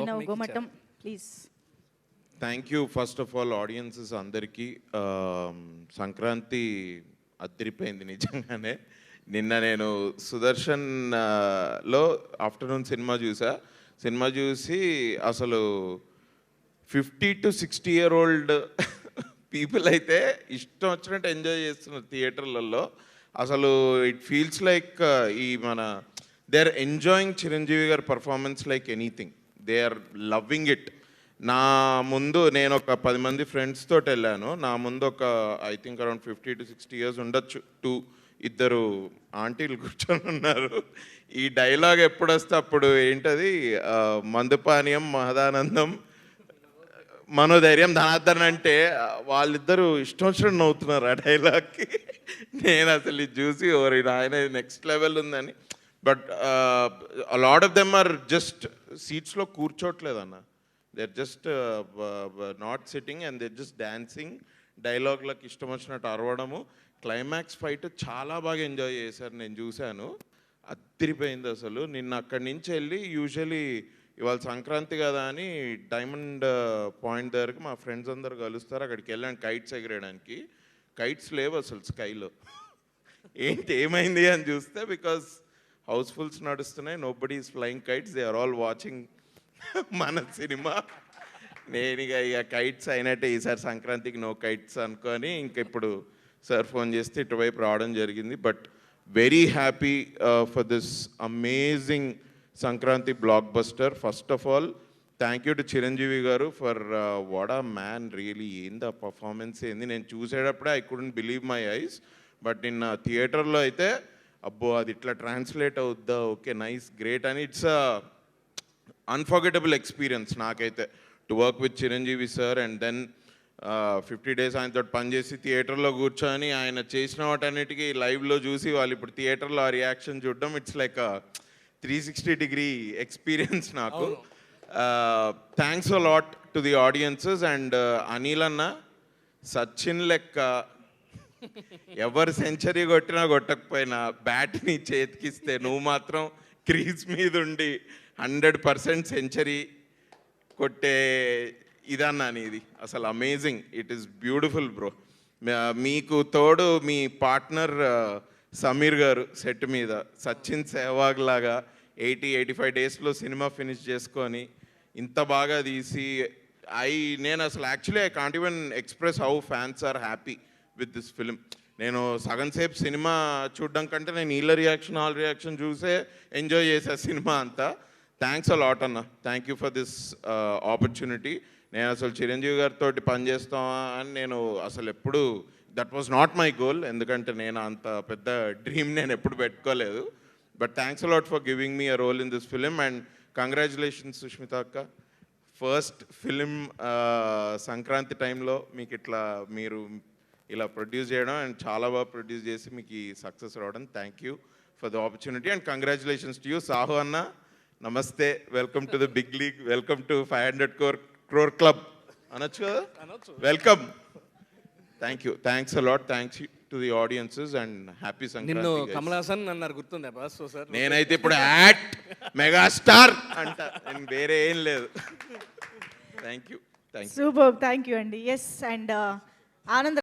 Abhinav Gomatam please. Thank you first of all audiences అందరికీ. సంక్రాంతి అదిరిపోయింది నిజంగానే. నిన్న నేను సుదర్శన్ లో ఆఫ్టర్నూన్ సినిమా చూసి అసలు 50 to 60 year old పీపుల్ అయితే ఇష్టం వచ్చినట్టు ఎంజాయ్ చేస్తున్నారు థియేటర్లలో. అసలు ఇట్ ఫీల్స్ లైక్ ఈ మన దే ఆర్ ఎంజాయింగ్ చిరంజీవి గారి performance like anything. They are loving it. నా ముందు నేను ఒక 10 మంది ఫ్రెండ్స్ తోటి వెళ్ళాను. నా ముందు ఒక I think around 50 to 60 years ఉండొచ్చు. ఇద్దరు ఆంటీలు కూర్చొని ఉన్నారు. ఈ డైలాగ్ ఎప్పుడు వస్తే అప్పుడు ఏంటది, మందుపానీయం మహదానందం మనోధైర్యం ధనార్దన్ అంటే వాళ్ళిద్దరూ ఇష్టం వచ్చినట్టు నవ్వుతున్నారు ఆ డైలాగ్కి. నేను అసలు ఇది చూసి ఓరి ఆయన నెక్స్ట్ లెవెల్ ఉందని. But lot of them are just సీట్స్లో కూర్చోట్లేదన్న. They are just not sitting and they are just dancing. డైలాగ్లకు ఇష్టం వచ్చినట్టు అరవడము. క్లైమాక్స్ ఫైట్ చాలా బాగా ఎంజాయ్ చేశారు, నేను చూశాను. అదిరిపోయింది అసలు. నిన్న అక్కడి నుంచి వెళ్ళి యూజువలీ ఇవాళ సంక్రాంతి కదా అని డైమండ్ పాయింట్ దగ్గరికి మా ఫ్రెండ్స్ అందరు కలుస్తారు. అక్కడికి వెళ్ళాను కైట్స్ ఎగరేయడానికి. కైట్స్ లేవు అసలు స్కైలో. ఏమైంది అని చూస్తే బికాస్ హౌస్ఫుల్స్ నడుస్తున్నాయి, nobody is flying kites, they are all watching మన సినిమా. నేను ఇక కైట్స్ అయినట్టే ఈసారి సంక్రాంతికి నో కైట్స్ అనుకొని ఇంక ఇప్పుడు సార్ ఫోన్ చేస్తే ఇటువైపు రావడం జరిగింది. But very happy for this amazing Sankranti blockbuster. First of all thank you to Chiranjeevi garu for what a man really. ఏంది ఆ పర్ఫార్మెన్స్ ఏంది, నేను చూసేటప్పుడే I couldn't believe my eyes. But నిన్న థియేటర్లో అయితే అబ్బో అది ఇట్లా ట్రాన్స్లేట్ అవుద్దా, ఓకే నైస్ గ్రేట్ అని. ఇట్స్ అన్ఫర్గెటబుల్ ఎక్స్పీరియన్స్ నాకైతే to work with Chiranjeevi sir. And then 50 days ఆయనతో పనిచేసి థియేటర్లో కూర్చొని ఆయన చేసిన వాటన్నిటికీ లైవ్లో చూసి వాళ్ళు ఇప్పుడు థియేటర్లో ఆ రియాక్షన్ చూడడం ఇట్స్ లైక్ 360-degree ఎక్స్పీరియన్స్ నాకు. Thanks a lot to the audiences. And Anil అన్న సచిన్ లెక్క ఎవరు సెంచరీ కొట్టినా కొట్టకపోయినా బ్యాట్ని చేతికిస్తే నువ్వు మాత్రం క్రీజ్ మీద ఉండి 100% సెంచరీ కొట్టే ఇదన్నా ఇది అసలు amazing. It is beautiful bro. మీకు తోడు మీ పార్ట్నర్ సమీర్ గారు సెట్ మీద సచిన్ సెహ్వాగ్ లాగా 80-85 daysలో సినిమా ఫినిష్ చేసుకొని ఇంత బాగా తీసి నేను అసలు actually I can't even express how fans are happy with this film. నేను సగం సేపు సినిమా చూడడం కంటే నేను వీళ్ళ రియాక్షన్ ఆల్ రియాక్షన్ చూసే ఎంజాయ్ చేసే సినిమా అంతా. థ్యాంక్స్ అ లాట్ అన్న. Thank you for this opportunity. నేను అసలు చిరంజీవి గారితో పనిచేస్తామా అని నేను అసలు ఎప్పుడు that was not my goal. ఎందుకంటే నేను అంత పెద్ద డ్రీమ్ నేను ఎప్పుడు పెట్టుకోలేదు. But thanks a lot for giving me a role in this film. And congratulations Sushmita అక్క. ఫస్ట్ ఫిలిం సంక్రాంతి టైంలో మీకు మీరు ఇలా ప్రొడ్యూస్ చేయడం అండ్ చాలా బాగా ప్రొడ్యూస్ చేసి మీకు ఈ సక్సెస్ రావడం. Thank you for the opportunity and congratulations to you. Sahu అన్న నమస్తే, welcome to the big league, welcome to 500 crore club అనొచ్చు కదా, welcome. Thank you, thanks a lot. Thanks to the audiences and happy Sankranti. Kamal Haasan అన్నారు గుర్తుందా boss? Sir నేనైతే ఇప్పుడు at megastar అంట, నేను వేరే ఏం లేదు. Thank you, thank you. Super, thank you అండి. Yes, and Anand